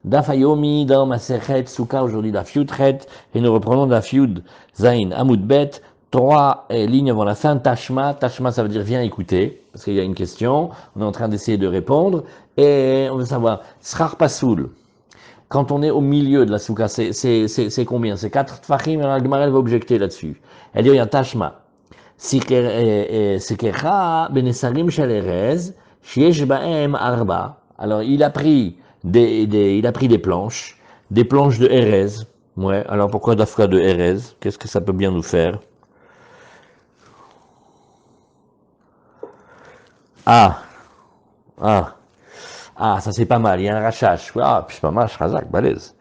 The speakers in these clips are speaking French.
Daf Ayomi dans Masechet Souka, aujourd'hui Daf Yudchet, et nous reprenons Daf Yud Zain Amud Bet, 3 lignes avant la fin, Tashma. Tashma, ça veut dire viens écouter, parce qu'il y a une question, on est en train d'essayer de répondre, et on veut savoir, Srar Pasoul, quand on est au milieu de la Souka, c'est combien? C'est 4 Tfachim, et la Gemara elle va objecter là-dessus. Elle dit, il y a Tashma. Sekecha benesarim shel erez, sheyesh baem arba. Alors, il a pris des planches de Erez. Ouais, alors pourquoi d'Afra de Erez? Qu'est-ce que ça peut bien nous faire? Ah, ah, ça c'est pas mal, il y a un rachage. Ah, puis c'est pas mal, Shrazak, balèze.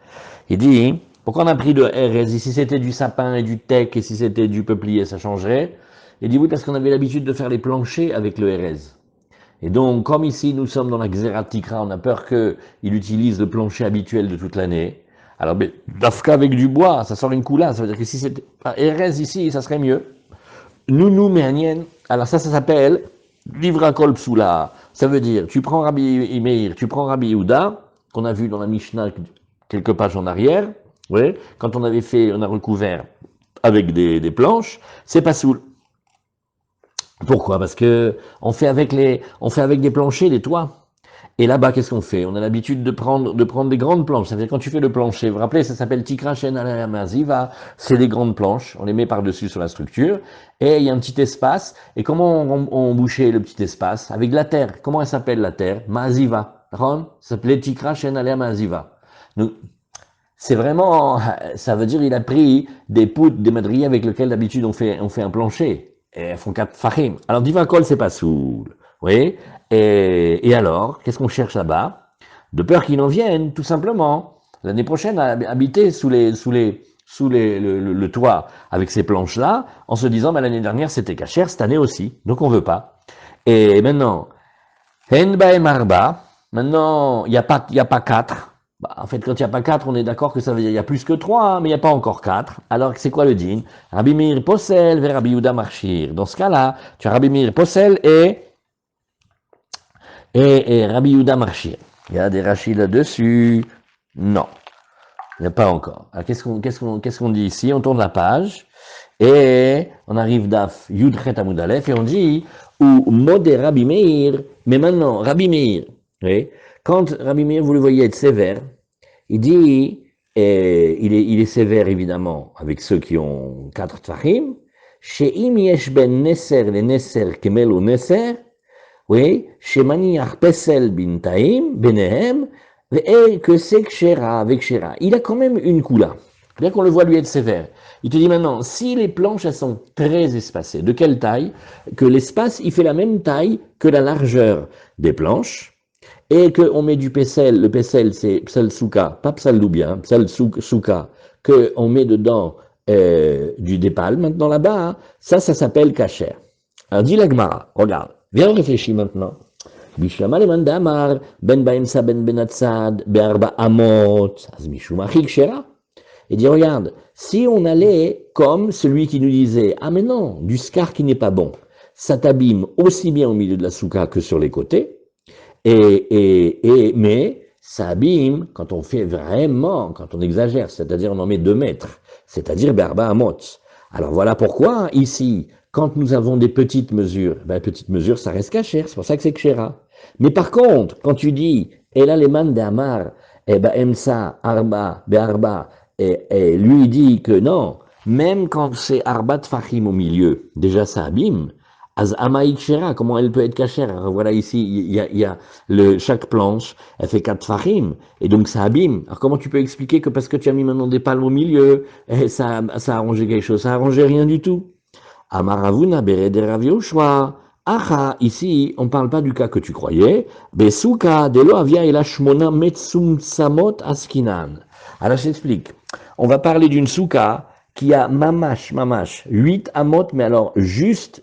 Il dit, pourquoi on a pris de Erez? Et si c'était du sapin et du teck, et si c'était du peuplier, ça changerait? Il dit oui, parce qu'on avait l'habitude de faire les planchers avec le Erez. Et donc, comme ici, nous sommes dans la Xerat Tikra, on a peur qu'il utilise le plancher habituel de toute l'année. Alors, d'Afka avec du bois, ça sort une coula, ça veut dire que si c'était Erez ici, ça serait mieux. Nounou Méanienne, alors ça s'appelle Livra Kol Psula. Ça veut dire, tu prends Rabbi Meir, tu prends Rabbi Yehuda, qu'on a vu dans la Mishnah quelques pages en arrière, ouais, quand on avait fait, on a recouvert avec des planches, c'est pas soul. Pourquoi? Parce que on fait avec des planchers, des toits. Et là-bas, qu'est-ce qu'on fait? On a l'habitude de prendre des grandes planches. Ça veut dire quand tu fais le plancher, vous vous rappelez, ça s'appelle Tikra Shen Maziva. C'est des grandes planches. On les met par-dessus sur la structure. Et il y a un petit espace. Et comment on bouchait le petit espace? Avec de la terre. Comment elle s'appelle la terre? Maziva. Ça s'appelait Tikra Shen Maziva. Donc, c'est vraiment, ça veut dire il a pris des poutres, des madriers avec lesquels d'habitude on fait un plancher. Et elles font 4 fachim. Alors divakol c'est pas soul. Oui. Et alors, qu'est-ce qu'on cherche là-bas? De peur qu'ils n'en viennent, tout simplement. L'année prochaine, à habiter le toit avec ces planches-là, en se disant, bah, l'année dernière c'était cachère, cette année aussi. Donc on veut pas. Et maintenant, Hen baem arba. Maintenant, il n'y a pas 4. Bah, en fait, quand il n'y a pas 4, on est d'accord que ça veut dire il y a plus que 3, hein, mais il n'y a pas encore 4. Alors, c'est quoi le din? Rabbi Meir Posel vers Rabbi Yehuda Marchir. Dans ce cas-là, tu as Rabbi Meir Posel et Rabbi Yehuda Marchir. Il y a des rachis là-dessus? Non, il n'y a pas encore. Alors, qu'est-ce qu'on dit ici? On tourne la page et on arrive d'Af Yudchet Amud Aleph et on dit ou modé Rabbi Meir. Mais maintenant, Rabbi Meir, oui, quand Rabbi Meir, vous le voyez être sévère, il dit, il est sévère évidemment avec ceux qui ont 4 tfachim, she'im yesh ben neser le neser kemel ou neser, oui, shemaniach pesel bintaim benehem, et que c'est kshera avec kshera. Il a quand même une coula. Bien qu'on le voit lui être sévère. Il te dit maintenant, si les planches elles sont très espacées, de quelle taille? Que l'espace il fait la même taille que la largeur des planches, et qu'on met du pessel, le pessel c'est psal souka, pas psal loubia, psal souka, qu'on met dedans du dépal, maintenant là-bas, hein, ça s'appelle kacher. Alors dit la Gemara, regarde, viens réfléchir maintenant. Bishlama leman damar, ben baemsa ben benatzad, be'arba amot, az mishum achik shera. Et dit, regarde, si on allait comme celui qui nous disait, ah mais non, du scar qui n'est pas bon, ça t'abîme aussi bien au milieu de la souka que sur les côtés, mais ça abîme quand on fait vraiment, quand on exagère, c'est-à-dire on en met 2 mètres, c'est-à-dire berba amot. Alors voilà pourquoi ici, quand nous avons des petites mesures, petites mesures, ça reste cachère, c'est pour ça que c'est kshera. Mais par contre, quand tu dis, et là les man de Amar, emsa, arba, be'arba, et lui dit que non, même quand c'est arbat fachim au milieu, déjà ça abîme. Az amaïk shera, comment elle peut être cachère? Voilà ici, il y a chaque planche, elle fait 4 fachim, et donc ça abîme. Alors comment tu peux expliquer que parce que tu as mis maintenant des palmes au milieu, ça a arrangé quelque chose? Ça a arrangé rien du tout. Amaravuna berede Rav Yoshua. Aha, ici, on ne parle pas du cas que tu croyais. Besuka, delo avia et la shmona metsum samot askinan. Alors je t'explique. On va parler d'une souka qui a mamash, 8 amot, mais alors juste.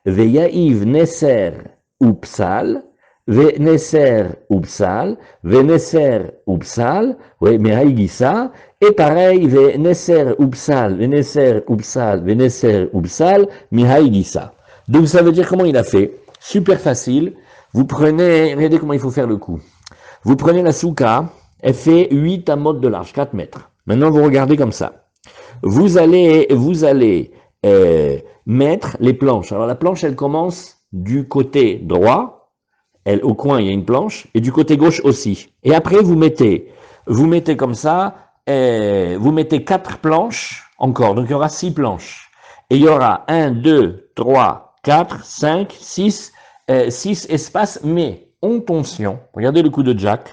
Veyaïv neser ou psal, ve neser ou psal, ve neser ou psal, oui, mais haïgissa, et pareil, ve neser ou psal, ve neser ou psal, ve neser ou psal, mi haïgissa. Donc ça veut dire comment il a fait? Super facile. Vous prenez, regardez comment il faut faire le coup. Vous prenez la souka, elle fait 8 amot de large, 4 mètres. Maintenant, vous regardez comme ça. Vous allez mettre les planches. Alors, la planche, elle commence du côté droit. Au coin, il y a une planche. Et du côté gauche aussi. Et après, vous mettez comme ça, vous mettez 4 planches encore. Donc, il y aura 6 planches. Et il y aura 1, 2, 3, 4, 5, 6 espaces, mais en tension. Regardez le coup de Jack.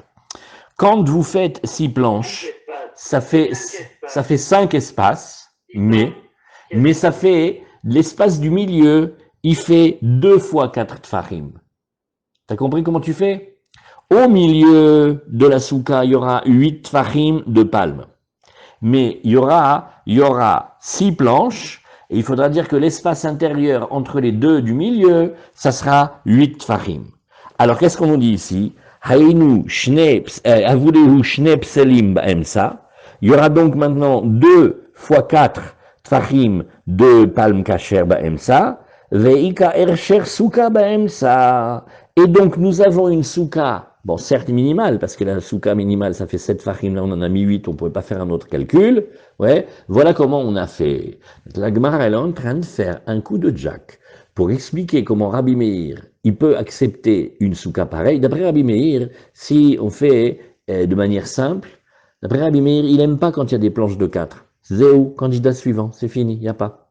Quand vous faites 6 planches, ça fait 5 espaces, mais ça fait l'espace du milieu, il fait 2 fois 4 tfarim. T'as compris comment tu fais? Au milieu de la souka, il y aura 8 tfarim de palme. Mais il y aura 6 planches, et il faudra dire que l'espace intérieur entre les deux du milieu, ça sera 8 tfarim. Alors, qu'est-ce qu'on nous dit ici? Il y aura donc maintenant 2 fois 4 tfachim de palme kasher ba'emsa, ve'ika ersher souka ba'emsa. Et donc nous avons une souka, bon certes minimale, parce que la souka minimale ça fait 7 tfachim, là on en a mis 8, on ne pouvait pas faire un autre calcul. Ouais, voilà comment on a fait. La Gemara elle est en train de faire un coup de jack pour expliquer comment Rabbi Meir il peut accepter une souka pareille. D'après Rabbi Meir, si on fait de manière simple, d'après Rabbi Meir, il n'aime pas quand il y a des planches de 4. Zéou, candidat suivant, c'est fini, il n'y a pas.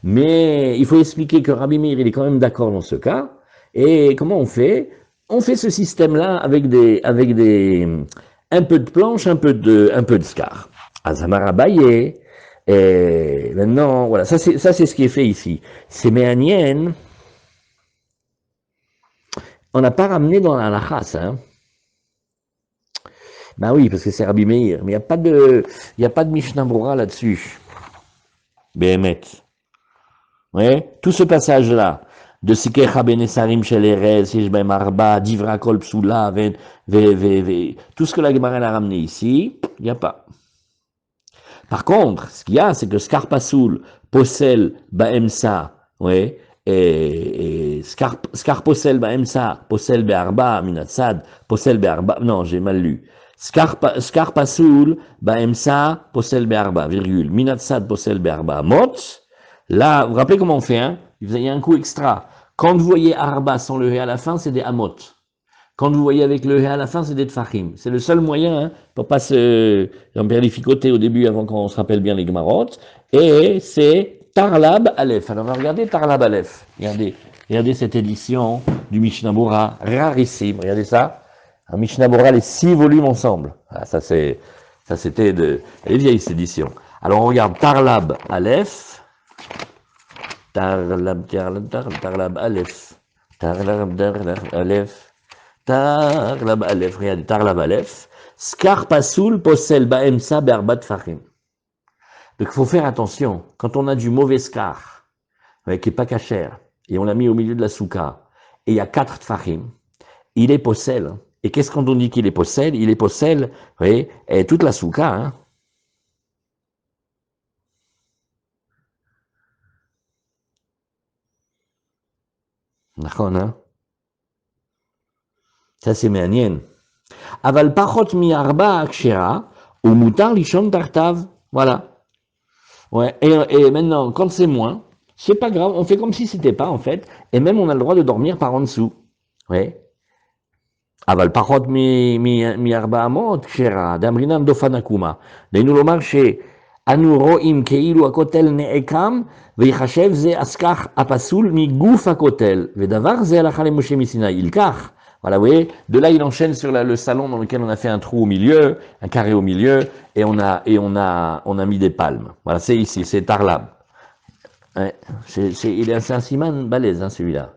Mais il faut expliquer que Rabbi Meir, il est quand même d'accord dans ce cas. Et comment on fait? On fait ce système-là avec un peu de planches, un peu de scar. Azamar Abaye, et maintenant, voilà, ça c'est ce qui est fait ici. C'est méanienne. On n'a pas ramené dans la halakha, hein. Ben oui, parce que c'est Rabbi Meir, mais il n'y a pas de Mishnah Bora là-dessus. Béhémet. Ouais, tout ce passage-là, de Sikecha Benesarim Shel Erez, Yeshbem Arba, Divra Kol Psula, tout ce que la Gemara a ramené ici, il n'y a pas. Par contre, ce qu'il y a, c'est que Skarpasoul, Posel, Baemsa, ouais, et Skar Posel, Baemsa, Posel Be'arba, Minatsad, Posel Be'arba, non, j'ai mal lu. Skar Pasoul, Baemsa, Posel Be'arba, virgule, Minatsad, Posel Be'arba, Mot. Là, vous vous rappelez comment on fait, hein? Il y a un coup extra. Quand vous voyez Arba sans le He à la fin, c'est des Amot. Quand vous voyez avec le He à la fin, c'est des Tfachim. C'est le seul moyen, hein, pour pas se emperlificoter au début avant qu'on se rappelle bien les Gemarot. Et c'est Tarlab Aleph. Alors, regardez Tarlab Aleph. Regardez cette édition du Mishnah Bora, rarissime. Regardez ça. Un Mishnah Bora, les 6 volumes ensemble. Ah, ça c'était elle est vieille, cette édition. Alors, on regarde Tarlab Aleph. Tarlab Aleph. Tarlab Aleph. Tarlab Aleph, regardez, Tarlab Aleph. Skar Pasoul Posel Baemsa Berbat Fachim. Donc il faut faire attention. Quand on a du mauvais scar, qui n'est pas cachère, et on l'a mis au milieu de la souka, et il y a 4 Tfachim, il est Posel. Et qu'est-ce qu'on dit qu'il est Posel? Il est Posel, et toute la souka, hein. D'accord, hein? Ça c'est méanienne. Aval pachot mi arba akshera, ou mutar lishon tartav. Voilà. Ouais. Et maintenant, quand c'est moins, c'est pas grave, on fait comme si c'était pas, en fait. Et même, on a le droit de dormir par en dessous. Ouais. Aval pachot mi arba amot akshera, damrinam dofanakuma. Dainu lomar she, anu roim keilu akotel ne'ekam, ויחשב זה אסכך הפסול מגוף הכותל, ודבר זה הלכה למשה מסיני, ילקח. Voilà, vous voyez, de là il enchaîne sur le salon dans lequel on a fait un trou au milieu, un carré au milieu, et on a mis des palmes. Voilà, c'est ici, c'est Tarlab. Ouais, c'est un siman balèze, hein, celui-là.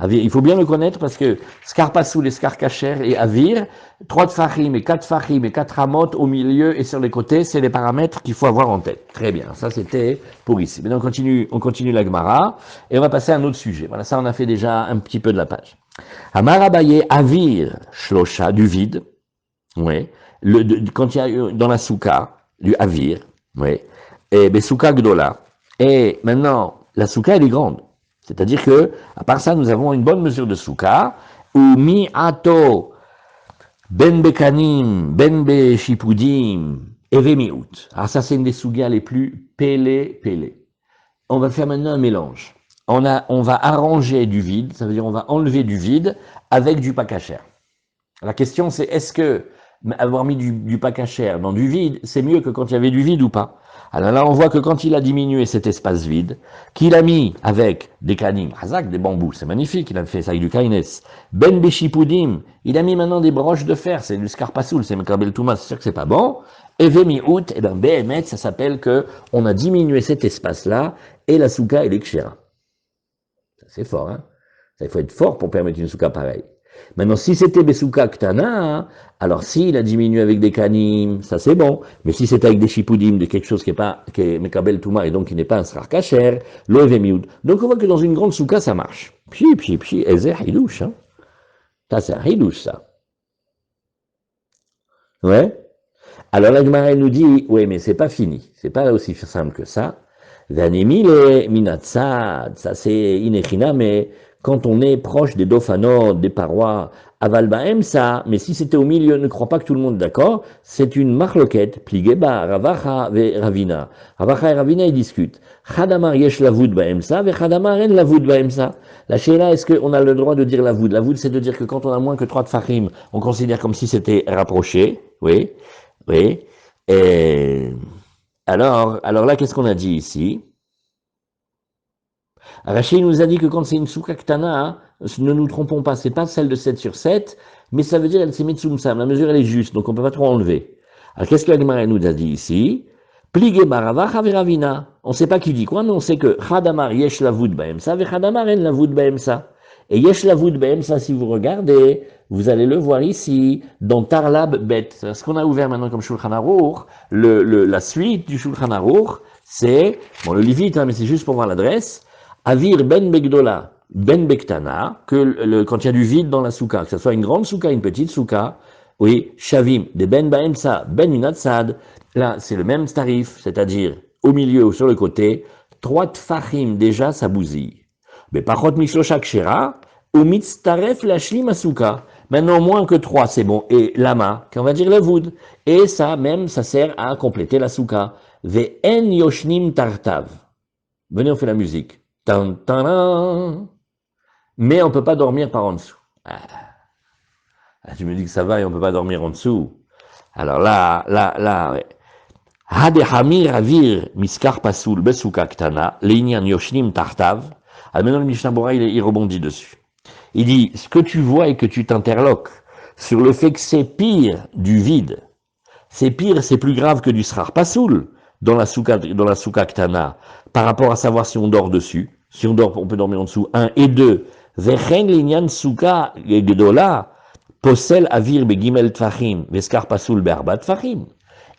Avir, il faut bien le connaître parce que Skarpasoul et Skarkacher et Avir, 3 Tfachim et 4 Tfachim et 4 Amot au milieu et sur les côtés, c'est les paramètres qu'il faut avoir en tête. Très bien, ça c'était pour ici. Maintenant on continue la Gemara et on va passer à un autre sujet. Voilà, ça on a fait déjà un petit peu de la page. Amar Abaye, Avir, Shlosha, du vide, ouais, quand il y a dans la souka, du Avir, ouais, et Besouka Gdola. Et maintenant, la souka elle est grande. C'est-à-dire que, à part ça, nous avons une bonne mesure de souka, ou mi'ato Ben Bekanim, Ben Beshipudim, Evemiut. Alors ça, c'est une des sugas les plus pélé. On va faire maintenant un mélange. On va arranger du vide, ça veut dire on va enlever du vide avec du pakasher. La question c'est est-ce que avoir mis du pakasher dans du vide, c'est mieux que quand il y avait du vide ou pas? Alors là, on voit que quand il a diminué cet espace vide, qu'il a mis avec des kanim, hazak, des bambous, c'est magnifique, il a fait ça avec du kaines, ben beshipudim, il a mis maintenant des broches de fer, c'est du scarpasoul, c'est mekabel touma, c'est sûr que c'est pas bon, et vemi out, et ben behemet, ça s'appelle que on a diminué cet espace-là, et la souka elle est kshera. C'est fort, hein? Ça, il faut être fort pour permettre une souka pareille. Maintenant, si c'était Besouka Ktana, alors s'il a diminué avec des kanim, ça c'est bon. Mais si c'est avec des shipoudim, de quelque chose qui est Mekabel Touma et donc qui n'est pas un srar kacher, l'Ovemiud. Donc on voit que dans une grande souka, ça marche. Puis, Ezer Hilouche, hein. Ça, c'est un Hilouche, ça. Ouais. Alors la Gemara nous dit, oui, mais c'est pas fini. C'est pas aussi simple que ça. Vanemile minatsad, ça c'est inechina, mais quand on est proche des dofanot, des parois, avalbaem ça, mais si c'était au milieu, ne crois pas que tout le monde est d'accord, c'est une marloquette, pligeba, ravacha ve ravina. Ravacha et ravina, ils discutent. Chadamar yesh lavoud baem ça, ve chadamar en lavoud baem ça. La shéla, est-ce qu'on a le droit de dire lavoud? Lavoud, c'est de dire que quand on a moins que 3 tfachim, on considère comme si c'était rapproché, oui, oui, et... alors là, qu'est-ce qu'on a dit ici? Rachid nous a dit que quand c'est une souka ktana, hein, ne nous trompons pas, c'est pas celle de 7 sur 7, mais ça veut dire elle s'est mitsumsam, la mesure elle est juste, donc on peut pas trop enlever. Alors qu'est-ce que la Gemara nous a dit ici? Plige baravach averavina. On sait pas qui dit quoi, mais on sait que chadamar yesh lavud baemsa, ve chadamar en lavud baemsa. Et yesh lavud baemsa, si vous regardez, vous allez le voir ici, dans Tarlab Bet. Ce qu'on a ouvert maintenant comme Shulchan Aruch, la suite du Shulchan Aruch, c'est, bon, le lit vite, hein, mais c'est juste pour voir l'adresse, Avir ben Begdola, ben Bektana, quand il y a du vide dans la souka, que ce soit une grande souka, une petite souka, oui, Shavim, des ben Baemsa, ben Minatsad, là, c'est le même tarif, c'est-à-dire au milieu ou sur le côté, 3 tfachim, déjà, ça bousille. Mais par contre, Mishlosha Kshera, ou Mitztaref Lashlim Asuka. Maintenant, moins que 3, c'est bon. Et lama, qu'on va dire le voud. Et ça, même, ça sert à compléter la souka. Ve'en yoshnim tartav. Venez, on fait la musique. Tan, tan, tan. Mais on ne peut pas dormir par en dessous. Tu me dis que ça va et on ne peut pas dormir en dessous. Alors là, ouais. Hadehamir avir miskar pasoul besuka ktana, leinian yoshnim tartav. Alors maintenant, le Mishnah Bora, il rebondit dessus. Il dit, ce que tu vois et que tu t'interloques sur le fait que c'est pire du vide, c'est pire, c'est plus grave que du srar pasoul dans la souka ktana, par rapport à savoir si on dort dessus. Si on dort, on peut dormir en dessous. 1 et 2. Vechen linyan souka gedola, posel avir begimel tfachim, veskar pasoul berba tfachim.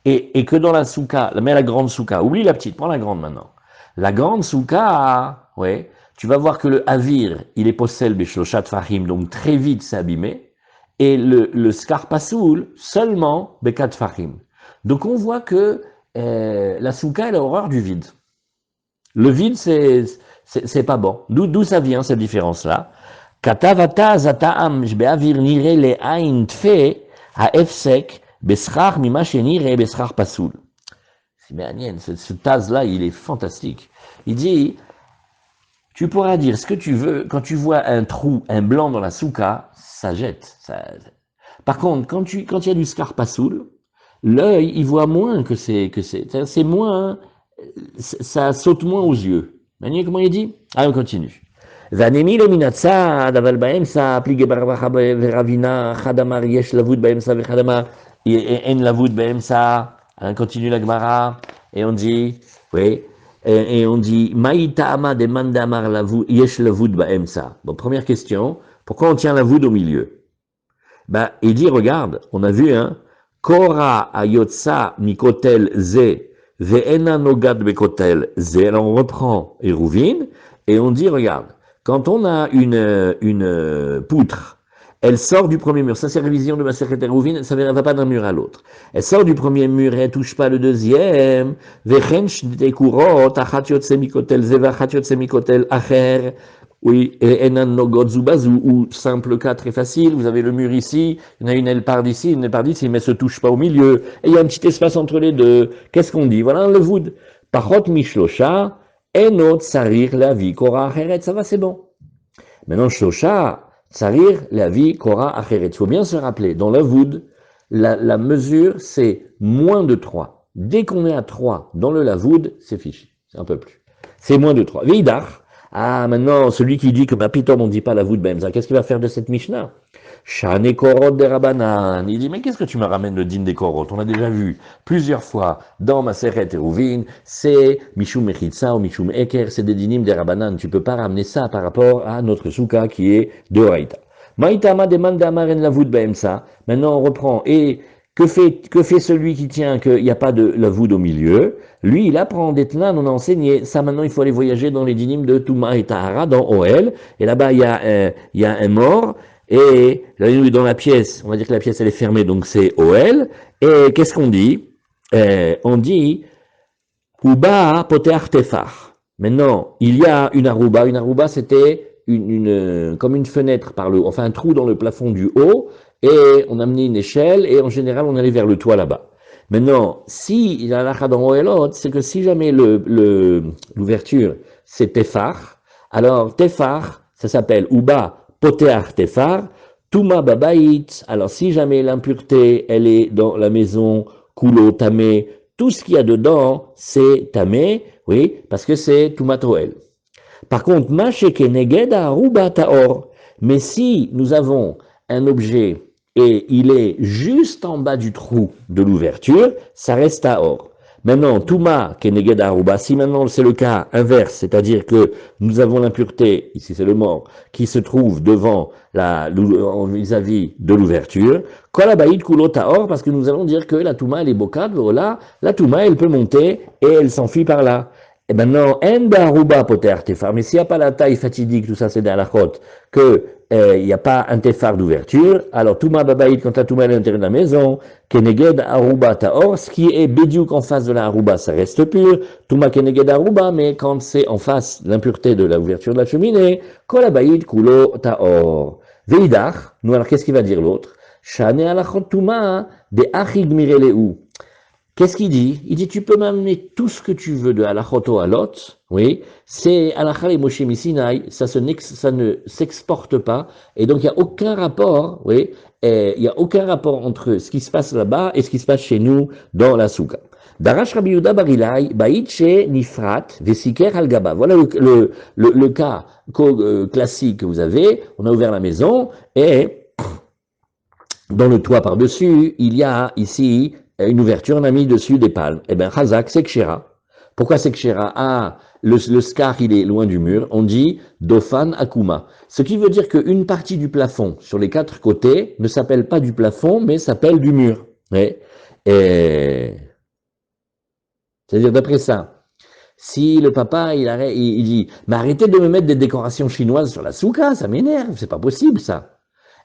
Et que dans la souka, mais la grande souka, oublie la petite, prends la grande maintenant. La grande souka, ouais, tu vas voir que le avir, il est possel beshloshat fahim, donc très vite c'est abîmé, et le scarpasoul, seulement bekat fahim. Donc on voit que la souka, elle a horreur du vide. Le vide, c'est pas bon. D'où ça vient cette différence-là? Katavata zataam beavir nire le ain tfe a efsek beschar mima shenire beschar pasoul. C'est bien, ce taz-là, il est fantastique. Il dit, tu pourras dire ce que tu veux, quand tu vois un trou, un blanc dans la souka, ça jette. Par contre, quand il y a du scarpasoul, l'œil, il voit moins que c'est moins, ça saute moins aux yeux. Maniez comment il dit? Allez, on continue. Vanemi le minatsad, aval baemsa, plige baravacha veravina, chadamar yesh lavud baemsa vechadamar en lavud baemsa. On continue la Gemara, et on dit, oui, et on dit, Maïta'ama demande amar lavud, yesh lavud baemsa. Bon, première question, pourquoi on tient lavud au milieu? Ben, il dit, regarde, on a vu, hein, Kora ayotsa mikotel ze, ve'ena nogad bekotel ze. Alors on reprend Hérouvine, et on dit, regarde, quand on a une poutre, elle sort du premier mur. Ça, c'est révision de ma secrétaire Hérouvine, ça ne va pas d'un mur à l'autre. Elle sort du premier mur et elle ne touche pas le deuxième. Vechen shnite kurot, achat yotse mikotel ze, vachat yotse mikotel acher. Oui, et Enan no Godzubazu, ou simple cas très facile, vous avez le mur ici, il y en a une, elle part d'ici, une elle part d'ici, mais elle se touche pas au milieu, et il y a un petit espace entre les deux. Qu'est-ce qu'on dit? Voilà le voud. Parot mishlosha, enot sarir la vie, kora acheret, ça va, c'est bon. Maintenant, shlosha, sarir la vie, kora acheret. Il faut bien se rappeler, dans la voud, la mesure, c'est moins de 3. Dès qu'on est à 3 dans le lavoud, c'est fichu, c'est un peu plus. C'est moins de 3. Veidar, ah, maintenant, celui qui dit que ma pitom, on ne dit pas la voûte Bemza, qu'est-ce qu'il va faire de cette Mishnah? Shane korot de Rabanan. Il dit, mais qu'est-ce que tu me ramènes le din des korot? On a déjà vu plusieurs fois dans ma Seret Eruvin, c'est Mishum Mechitsa ou Mishum Eker, c'est des dinim des Rabanan. Tu peux pas ramener ça par rapport à notre souka qui est de Raïta. Maïtama demande à Maren la voûte Bemza. Maintenant, on reprend. Et que fait celui qui tient qu'il n'y a pas de la voûte au milieu? Lui, il apprend d'Etnan, on a enseigné. Ça, maintenant, il faut aller voyager dans les dynimes de Touma et Tahara, dans Oel. Et là-bas, il y a un mort. Et dans la pièce, on va dire que la pièce, elle est fermée, donc c'est Oel. Et qu'est-ce qu'on dit? On dit, Uba poteach tefar. Maintenant, il y a une aruba. Une aruba, c'était comme une fenêtre enfin un trou dans le plafond du haut. Et on a amené une échelle et en général, on allait vers le toit là-bas. Maintenant, si il y a la dans Oelot, c'est que si jamais l'ouverture c'est Tefar, alors Tefar, ça s'appelle Uba Poteach Tefar, Tuma Babait. Alors si jamais l'impureté, elle est dans la maison, Kulo Tamé, tout ce qu'il y a dedans, c'est Tamé, oui, parce que c'est Tuma Toel. Par contre, Masheke Negeda Aruba Taor. Mais si nous avons un objet et il est juste en bas du trou de l'ouverture, ça reste à or. Maintenant, Touma Keneged Aruba, si maintenant c'est le cas inverse, c'est-à-dire que nous avons l'impureté, ici c'est le mort, qui se trouve devant vis-à-vis de l'ouverture, Kolabaïd Kulota or, parce que nous allons dire que la Touma elle est bocade, voilà, la Touma elle peut monter et elle s'enfuit par là. Et maintenant, Enda Aruba Poter Tefar, mais s'il n'y a pas la taille fatidique, tout ça c'est dans la côte, que il n'y a pas un tefar d'ouverture, alors Touma Babaïd, quand tu as Touma à l'intérieur de la maison, Keneged Aruba Taor, ce qui est Bédiouk en face de la Aruba, ça reste pur, Touma Keneged Aruba, mais quand c'est en face de l'impureté de l'ouverture de la cheminée, Kolabaïd Kulo Taor. Veidar, nous alors qu'est-ce qu'il va dire l'autre? Shane alachot Touma de Achig Mireleu. Qu'est-ce qu'il dit? Il dit, tu peux m'amener tout ce que tu veux de halachoto halot, oui, c'est halachal et Moshe Misinaï, ça ne s'exporte pas, et donc il n'y a aucun rapport, oui, il n'y a aucun rapport entre ce qui se passe là-bas et ce qui se passe chez nous dans la souka. Darash Rabbi Yehuda Barilai, Baïtche Nifrat, Vesiker Al-Gaba. Voilà le cas classique que vous avez. On a ouvert la maison et dans le toit par-dessus, il y a ici une ouverture, on a mis dessus des palmes. Eh bien, Chazak, c'est Kshera. Pourquoi c'est Kshera? Ah, le scar, il est loin du mur. On dit Dofan Akuma. Ce qui veut dire qu'une partie du plafond, sur les 4 côtés, ne s'appelle pas du plafond, mais s'appelle du mur. Et c'est-à-dire, d'après ça, si le papa, il dit, mais arrêtez de me mettre des décorations chinoises sur la souka, ça m'énerve, c'est pas possible, ça.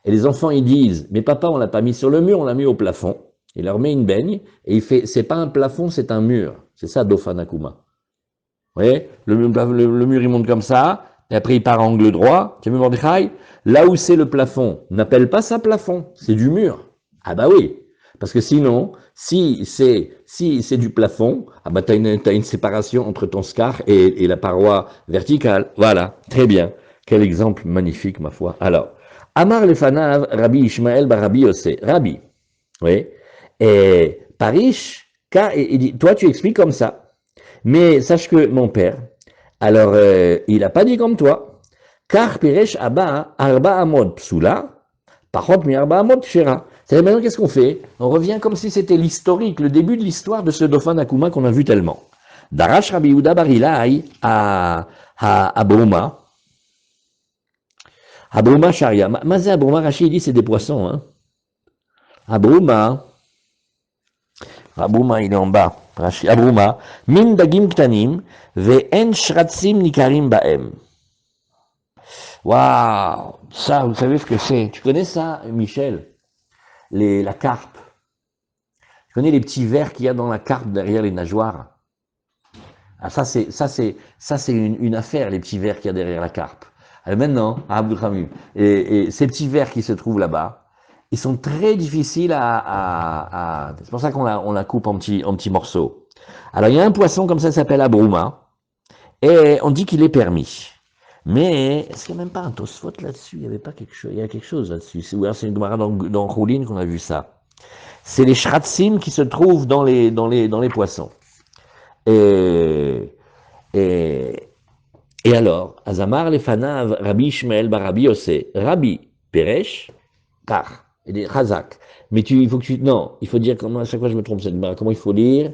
Et les enfants, ils disent, mais papa, on l'a pas mis sur le mur, on l'a mis au plafond. Il leur met une baigne, et il fait, c'est pas un plafond, c'est un mur. C'est ça, Dofanakuma. Vous voyez, le mur, il monte comme ça, et après, il part à angle droit. Tu as vu Mordechai? Là où c'est le plafond, n'appelle pas ça plafond, c'est du mur. Ah bah oui. Parce que sinon, si c'est du plafond, ah bah t'as une séparation entre ton scar et la paroi verticale. Voilà. Très bien. Quel exemple magnifique, ma foi. Alors, Amar Lefanav, Rabbi Ishmael, Rabbi Yossé. Rabbi. Oui. Et Parish, il dit, toi tu expliques comme ça. Mais sache que mon père, alors il n'a pas dit comme toi. Car Piresh Abba, Arba Amod Psula, Pachot mi Arba Amod Shera. C'est maintenant qu'est-ce qu'on fait? On revient comme si c'était l'historique, le début de l'histoire de ce Dofan Akuma qu'on a vu tellement. Darash Rabbi Yehuda Barilai à Broma. À Broma Sharia. Mazé à Broma, Rachid dit c'est des poissons. Hein. À Broma. Abouma, il est en bas. Abouma. Min dagim ktanim, ve'en shratzim nikarim ba'em. Waouh! Ça, vous savez ce que c'est? Tu connais ça, Michel? La carpe. Tu connais les petits vers qu'il y a dans la carpe derrière les nageoires? Ah, ça, c'est une affaire, les petits vers qu'il y a derrière la carpe. Alors maintenant, à Abdul Hamim, et ces petits vers qui se trouvent là-bas, ils sont très difficiles c'est pour ça on la coupe en petits morceaux. Alors il y a un poisson comme ça qui s'appelle Abrouma, et on dit qu'il est permis. Mais est-ce qu'il n'y a même pas un Tosfot là-dessus? Il y avait pas quelque chose, il y a quelque chose là-dessus. Ou alors c'est une Gemara dans Choulin qu'on a vu ça. C'est les shratsim qui se trouvent dans les poissons. Et, et, et alors, Azamar Lefanav, Rabbi Ishmael Barabi Yosé, Rabbi Peresh, Kar, il dit Chazak. Mais il faut que non, il faut dire comment, à chaque fois je me trompe, comment il faut lire?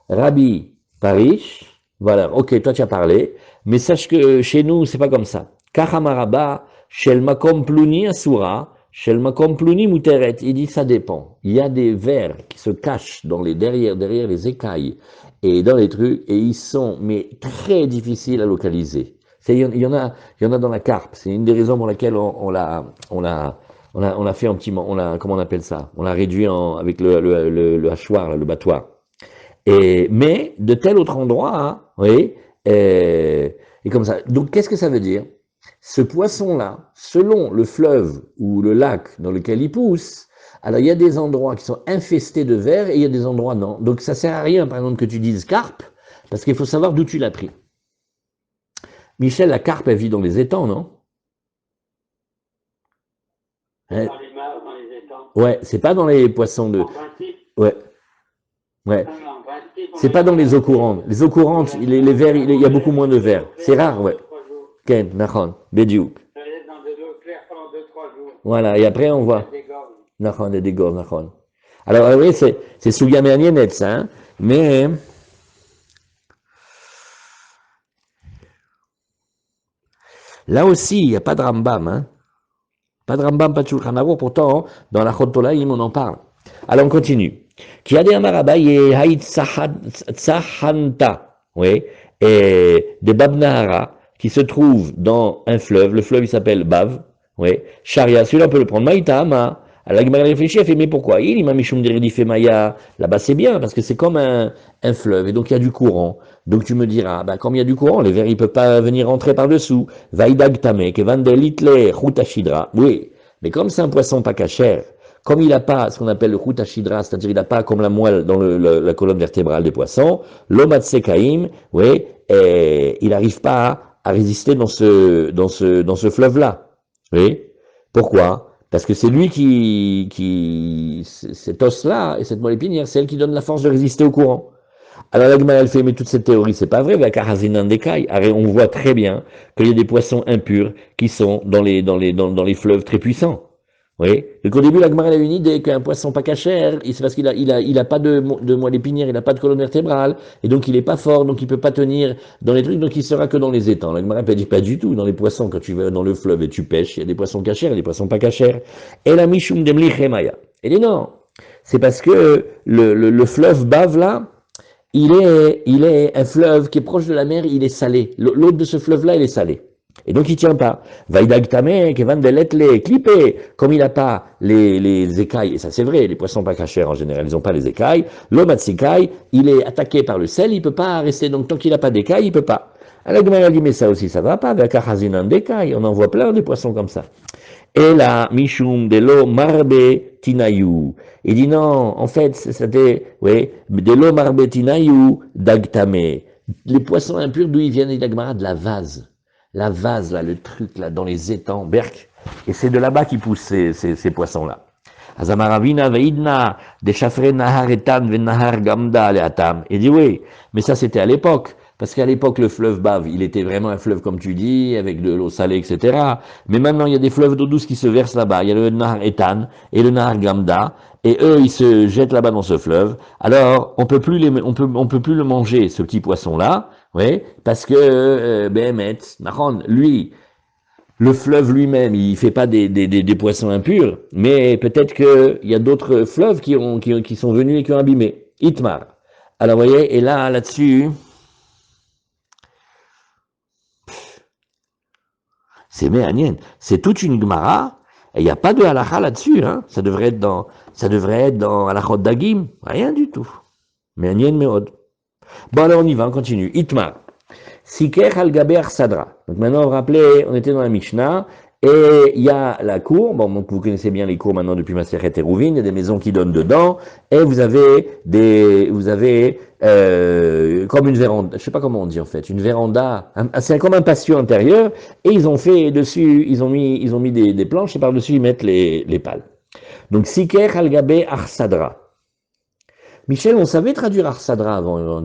Rabbi Parish, voilà, ok, toi tu as parlé, mais sache que chez nous, c'est pas comme ça. Kachamaraba, Shel Makom Pluni Asura, Shel Makom Pluni Muteret. Il dit ça dépend. Il y a des vers qui se cachent derrière les écailles et dans les trucs, et ils sont, mais très difficiles à localiser. Il y en a dans la carpe. C'est une des raisons pour laquelle on a fait un petit, comment on appelle ça? On l'a réduit avec le hachoir, le battoir. Mais de tel autre endroit, hein, oui, et comme ça. Donc, qu'est-ce que ça veut dire? Ce poisson-là, selon le fleuve ou le lac dans lequel il pousse, alors il y a des endroits qui sont infestés de vers et il y a des endroits non. Donc, ça sert à rien, par exemple, que tu dises carpe, parce qu'il faut savoir d'où tu l'as pris. Michel, la carpe, elle vit dans les étangs, non? Dans les mares, dans les étangs. Ouais, c'est pas dans les poissons de. En principe. Ouais, ouais. En principe, C'est pas dans les eaux courantes. Les eaux courantes, les vers, il y a beaucoup moins de vers. C'est rare, ouais. Ken, Nachon, Bediouk. Ça laisse dans de l'eau claire pendant 2-3 jours. Voilà, et après on voit. Des gorges. Nachon, et des gorges, Nachon. Alors, oui, c'est Sougamérnienet, ça, hein. Mais, là aussi, il n'y a pas de Rambam, hein. Pas de Rambam, pas de Shulchan Aruch, pourtant, dans la Chotolaïm, on en parle. Alors, on continue. Qui a des Amarabaye, Haït Tsahanta, oui, et de Babnahara, qui se trouve dans un fleuve, le fleuve il s'appelle Bav, oui, Sharia, celui-là on peut le prendre, Maïta Ama. Alors la Gemara réfléchit, elle fait, mais pourquoi? Il m'a Mishum Deridi Maya, là-bas c'est bien, parce que c'est comme un fleuve, et donc il y a du courant. Donc tu me diras, bah, comme il y a du courant, les vers ils peuvent pas venir rentrer par-dessous. Vaïdag Tame, Kevandelitle, Chutashidra, oui, mais comme c'est un poisson pas cachère, comme il n'a pas ce qu'on appelle le Chutashidra, c'est-à-dire il n'a pas comme la moelle dans la colonne vertébrale des poissons, l'Omatsekaim, oui, il n'arrive pas à résister dans ce fleuve-là. Oui. Pourquoi? Parce que c'est lui cet os-là et cette moelle épinière, c'est elle qui donne la force de résister au courant. Alors la Gemara, elle fait, mais toute cette théorie, c'est pas vrai, on voit très bien qu'il y a des poissons impurs qui sont dans les fleuves très puissants. Oui. Donc au début, la Gemara a une idée qu'un poisson pas cachère, c'est parce qu'il a pas de moelle épinière, il n'a pas de colonne vertébrale, et donc il est pas fort, donc il peut pas tenir dans les trucs, donc il sera que dans les étangs. La Gemara dit pas du tout. Dans les poissons, quand tu vas dans le fleuve et tu pêches, il y a des poissons cachères et des poissons pas cachères. Et la Mishum Demli Chemaya. Elle dit non. C'est parce que le fleuve Bave là, il est un fleuve qui est proche de la mer, il est salé. L'eau de ce fleuve-là, il est salé. Et donc il tient pas. Vaidagtame, Kevan les clippé. Comme il n'a pas les écailles, et ça c'est vrai, les poissons pas cachers en général, ils n'ont pas les écailles. L'omatsikai, il est attaqué par le sel, il peut pas rester. Donc tant qu'il n'a pas d'écailles, il peut pas. Alors Gemara dit, mais ça aussi, ça va pas. Vakachazinan d'écailles, on en voit plein des poissons comme ça. Et là, Mishum de l'eau marbe tinayu. Il dit non, en fait, c'était, oui, de l'eau marbe tinayu dagtame. Les poissons impurs, d'où ils viennent, il y a de la vase. La vase, là, le truc, là, dans les étangs, berk. Et c'est de là-bas qu'ils poussent ces poissons-là. Azamaravina veidna, de chafre nahar etan ve nahar gamda leatam. Il dit oui, mais ça c'était à l'époque. Parce qu'à l'époque, le fleuve Bave, il était vraiment un fleuve, comme tu dis, avec de l'eau salée, etc. Mais maintenant, il y a des fleuves d'eau douce qui se versent là-bas. Il y a le Nahar Etan et le Nahar Gamda. Et eux, ils se jettent là-bas dans ce fleuve. Alors, on peut plus le manger, ce petit poisson-là. Oui, parce que, lui, le fleuve lui-même, il fait pas des poissons impurs, mais peut-être qu'il y a d'autres fleuves qui sont venus et qui ont abîmé. Itmar. Alors, vous voyez, et là-dessus, c'est méanien. C'est toute une Gemara, et il n'y a pas de halakha là-dessus, hein. Ça devrait être dans halachot dagim, rien du tout. Méanien meod. Bon, alors on y va, on continue. Itmar. Siker al gabe arsadra. Donc maintenant, vous vous rappelez, on était dans la Mishnah, et il y a la cour, bon, donc vous connaissez bien les cours maintenant depuis Maseret Eruvin, il y a des maisons qui donnent dedans, et vous avez comme une véranda, je sais pas comment on dit en fait, une véranda, c'est comme un patio intérieur, et ils ont fait dessus, ils ont mis des planches, et par-dessus ils mettent les pales. Donc, Siker al gabe arsadra. Michel, on savait traduire arsadra avant.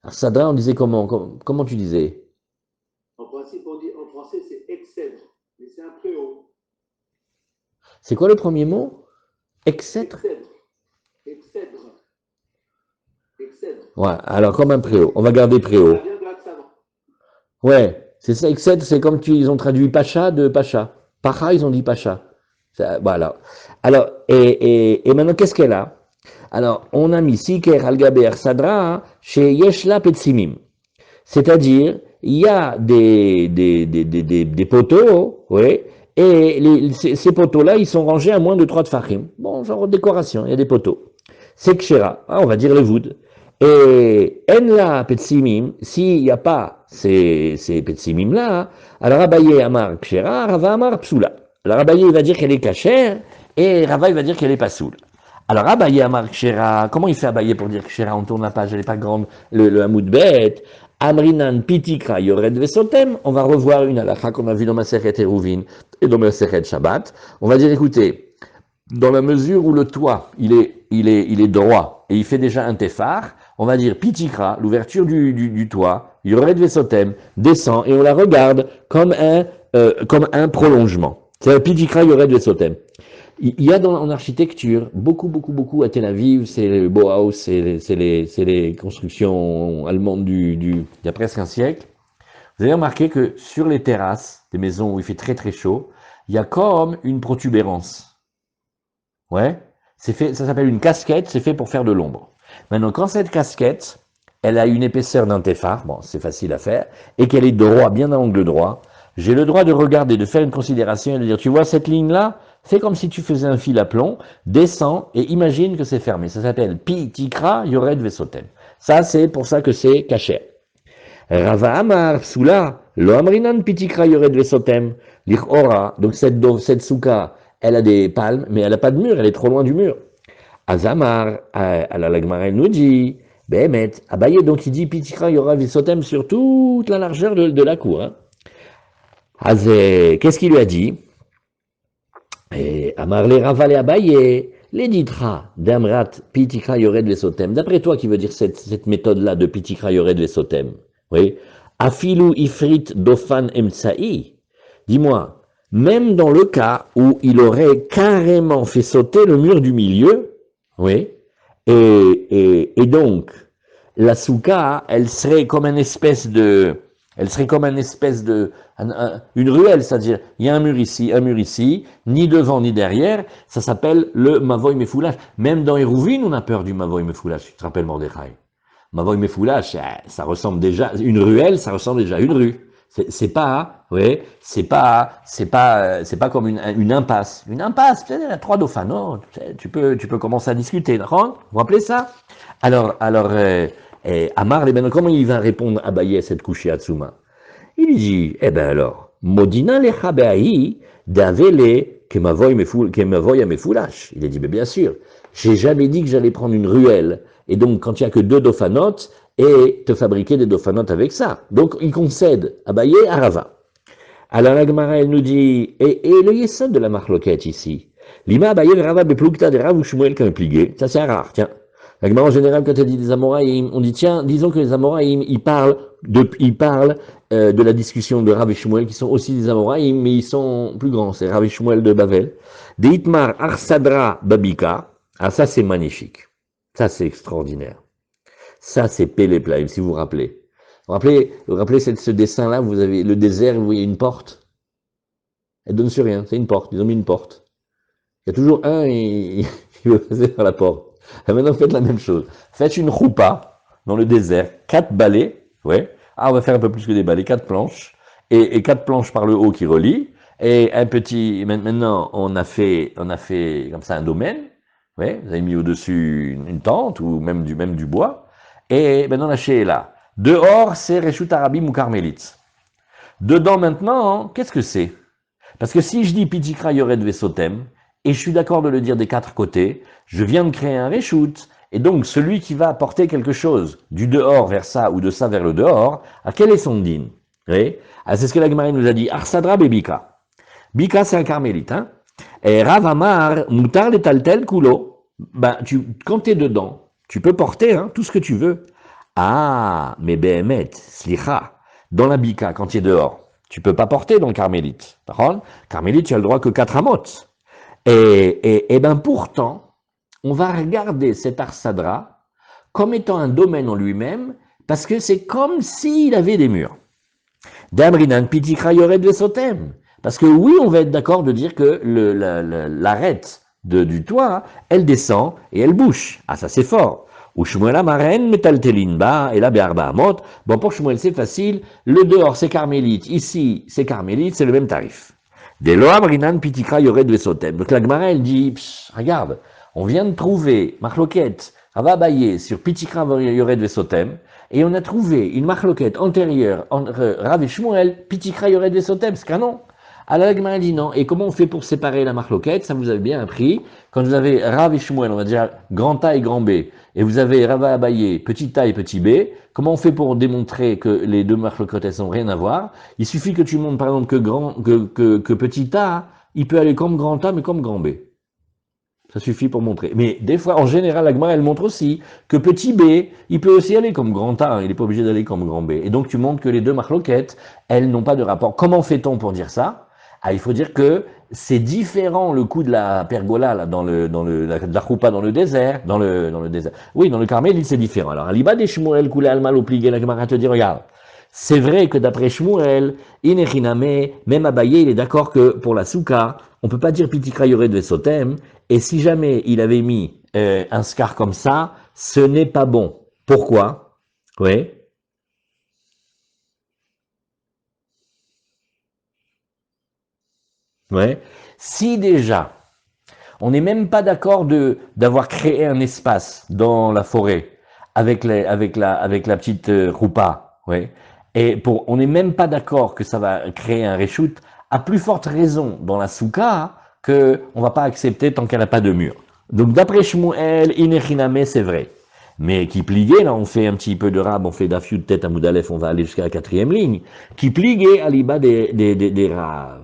Arsadra, on disait comment tu disais? En principe, on dit en français, c'est excèdre, mais c'est un préau. C'est quoi le premier mot? Excèdre? Excèdre. Ouais, alors comme un préau. On va garder préau. Ça vient de l'Aksadra. Ouais, c'est ça, excèdre, c'est comme ils ont traduit pacha de pacha. Pacha, ils ont dit pacha. Voilà. Alors, et maintenant, qu'est-ce qu'elle a? Alors, on a mis Siker al-Gaber Sadra chez Yeshla Petsimim. C'est-à-dire, il y a des poteaux, oui, et ces poteaux-là, ils sont rangés à moins de 3 tfachim. Bon, genre décoration, il y a des poteaux. C'est kshera, on va dire le voud. Et en la petsimim, s'il n'y a pas ces petsimim-là, alors Abaye Amar kshera, Rava Amar psula. Alors Abaye il va dire qu'elle est kashère, et Rava il va dire qu'elle est pasoul. Alors Abaye Amar kshera, comment il fait Abaye pour dire kshera? On tourne la page, elle n'est pas grande, le hamoud bête. Amrinan pitikra yored vesotem. On va revoir une halakha qu'on a vue dans Masechet Eruvin et dans Masechet Shabbat. On va dire, écoutez, dans la mesure où le toit, il est droit et il fait déjà un tefar, on va dire pitikra, l'ouverture du toit, yored vesotem, descend et on la regarde comme un prolongement. C'est pitikra yored vesotem. Il y a en architecture beaucoup à Tel Aviv, c'est le Bauhaus, c'est les constructions allemandes il y a presque un siècle. Vous avez remarqué que sur les terrasses des maisons où il fait très chaud, il y a comme une protubérance. Ouais, ça s'appelle une casquette, c'est fait pour faire de l'ombre. Maintenant, quand cette casquette, elle a une épaisseur d'un tefar, bon, c'est facile à faire, et qu'elle est droit, bien à angle droit, j'ai le droit de regarder, de faire une considération et de dire, tu vois cette ligne-là? Fais comme si tu faisais un fil à plomb, descends et imagine que c'est fermé. Ça s'appelle pi tikra yored vesotem. Ça, c'est pour ça que c'est caché. Rava Amar Psula, lo amrinan pi tikra yored vesotem. L'Ichora, donc cette souka, elle a des palmes, mais elle n'a pas de mur, elle est trop loin du mur. Azamar, à la Gemara, elle nous dit, Behemet, Abaye, donc il dit pi tikra yored vesotem sur toute la largeur de la cour. Hein. Qu'est-ce qu'il lui a dit? Et Amarle Ravale Abaye, les ditra d'Amrat Pitikra Yored Vesotem. D'après toi, qui veut dire cette méthode-là de Pitikra Yored Vesotem? Oui. Afilu Ifrit Dofan Emtsa'i. Dis-moi, même dans le cas où il aurait carrément fait sauter le mur du milieu, oui, et donc, la souka, elle serait comme une espèce de une ruelle, c'est-à-dire il y a un mur ici, ni devant ni derrière, ça s'appelle le Mavoy Mefoulash. Même dans Eruvin, on a peur du Mavoy Mefoulash, tu te rappelles Mordechai. Mavoy Mefoulash, ça ressemble déjà, une ruelle, ça ressemble déjà à une rue. C'est pas comme une impasse. Une impasse, il y a 3 dauphins, tu peux commencer à discuter, d'accord? Vous vous rappelez ça? Alors, Amar, comment il va répondre à Baye cette couchée Atsuma? Il dit, eh ben alors, Modina lecha be'ahi davele kemavoy amefoulash. Il a dit, mais bien sûr, j'ai jamais dit que j'allais prendre une ruelle, et donc quand il n'y a que 2 dauphanotes, et te fabriquer des dauphanotes avec ça. Donc il concède à Baye à Rava. Alors la Gemara, elle nous dit, et le yesod de la marloquette ici, Lima Baye Rava beplukta de Rav ou Shmuel comme plié, ça c'est rare, tiens. La Gemara, en général, quand elle dit des Amoraïm, on dit, tiens, disons que les Amoraïm, ils parlent de la discussion de Rav et Shmuel, qui sont aussi des Amoraïm, mais ils sont plus grands, c'est Rav et Shmuel de Bavel. De Itmar Arsadra Babika, ah ça c'est magnifique, ça c'est extraordinaire. Ça c'est Péléplaïm, si vous vous rappelez. Vous vous rappelez ce dessin-là, vous avez le désert, vous voyez une porte. Elle donne sur rien, c'est une porte, ils ont mis une porte. Il y a toujours un qui veut passer par la porte. Et maintenant, faites la même chose. Faites une roupa dans le désert, 4 balais, ouais. Ah, on va faire un peu plus que des balais, 4 planches, et 4 planches par le haut qui relient, et un petit, maintenant, on a fait comme ça un domaine, ouais. Vous avez mis au-dessus une tente, ou même du bois, et maintenant la est là. Dehors, c'est Reshut Arabim ou Carmélite. Dedans maintenant, qu'est-ce que c'est? Parce que si je dis Pitikra Yored Vesotem, et je suis d'accord de le dire des quatre côtés, je viens de créer un Reshut, et donc celui qui va apporter quelque chose du dehors vers ça ou de ça vers le dehors, à quel est son din? Oui. C'est ce que la Gemara nous a dit, Arsadra Bebika. Bika, c'est un carmélite. Hein? Et Rav Amar, Mutar Letaltel Kulo. Ben, quand tu es dedans, tu peux porter tout ce que tu veux. Ah, mais Behemet, Slicha, dans la Bika, quand tu es dehors, tu peux pas porter dans le carmélite. D'accord? Carmélite, tu as le droit que 4 amotes. Et ben pourtant, on va regarder cet Arsadra comme étant un domaine en lui-même, parce que c'est comme s'il avait des murs. D'Amrinan Pitikra Yored Vesotem. Parce que oui, on va être d'accord de dire que l'arête du toit, elle descend et elle bouche. Ah, ça c'est fort. Ou Shmuel Amaren, Metaltelin Ba, et là, Be'arba Amot. Bon, pour Shmuel, c'est facile. Le dehors, c'est carmélite. Ici, c'est carmélite, c'est le même tarif. Des Loam Rinan Pitikra Yored Vesotem. Donc la Gemara, elle dit, regarde, on vient de trouver Marloquette, Rava Abaye sur Pitikra Yored Vesotem, et on a trouvé une marloquette antérieure entre Rav et Shmuel, Pitikra Yored Vesotem, c'est canon. Alors la Gemara dit non. Et comment on fait pour séparer la marloquette? Ça vous avez bien appris. Quand vous avez Rav et Shmuel, on va dire grand A et grand B, et vous avez Rava Abaye, petit A et petit B, comment on fait pour démontrer que les deux marloquettes elles n'ont rien à voir? Il suffit que tu montres par exemple que petit A, il peut aller comme grand A mais comme grand B. Ça suffit pour montrer. Mais des fois, en général, la Gemara, elle montre aussi que petit b, il peut aussi aller comme grand A, il n'est pas obligé d'aller comme grand B. Et donc, tu montres que les deux marloquettes, elles n'ont pas de rapport. Comment fait-on pour dire ça? Ah, il faut dire que c'est différent le coup de la pergola, là, la choupa dans le désert, dans le désert. Oui, dans le Carmel, c'est différent. Alors, Aliba des Shmuel, Koulé Almal, Opligé, la Gemara te dit, regarde. C'est vrai que d'après Shmuel, Inechiname, même Abaye, il est d'accord que pour la souka, on peut pas dire Pitikra Yored Vesotem, et si jamais il avait mis un scar comme ça, ce n'est pas bon. Pourquoi? Oui. Ouais. Si déjà, on n'est même pas d'accord d'avoir créé un espace dans la forêt avec la petite roupa, ouais. Et on n'est même pas d'accord que ça va créer un reshoot, à plus forte raison dans la souka que on va pas accepter tant qu'elle n'a pas de mur. Donc d'après Shmuel, Inechiname, c'est vrai. Mais qui pliguait, là on fait un petit peu de rab, on fait d'afiou de tête à Moudalef, on va aller jusqu'à la 4e ligne. Qui pliguait à l'iba des raves.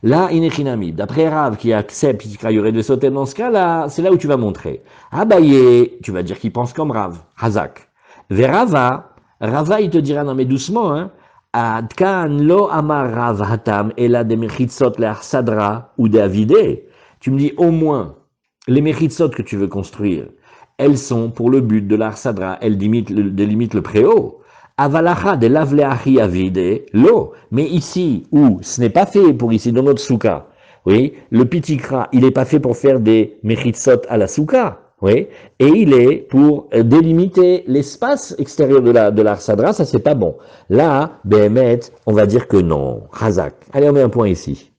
Là, Inechinami, d'après Rav qui accepte qu'il y aurait de sauter dans ce cas-là, c'est là où tu vas montrer. Abaye, tu vas dire qu'il pense comme Rav, Hazak. Verava, Rava, il te dira, non mais doucement, hein, Adkan lo amar Rav hatam, et là des mechitzot le arsadra ou des avidé. Tu me dis au moins, les mechitzot que tu veux construire, elles sont pour le but de l'arsadra, elles délimitent le préau. Avalacha de lavleachi avide, l'eau. Mais ici, où ce n'est pas fait pour ici, dans notre souka, oui, le pitikra, il n'est pas fait pour faire des mechitsot à la souka, oui, et il est pour délimiter l'espace extérieur de l'arsadra, ça c'est pas bon. Là, Behemet, on va dire que non. Hazak. Allez, on met un point ici.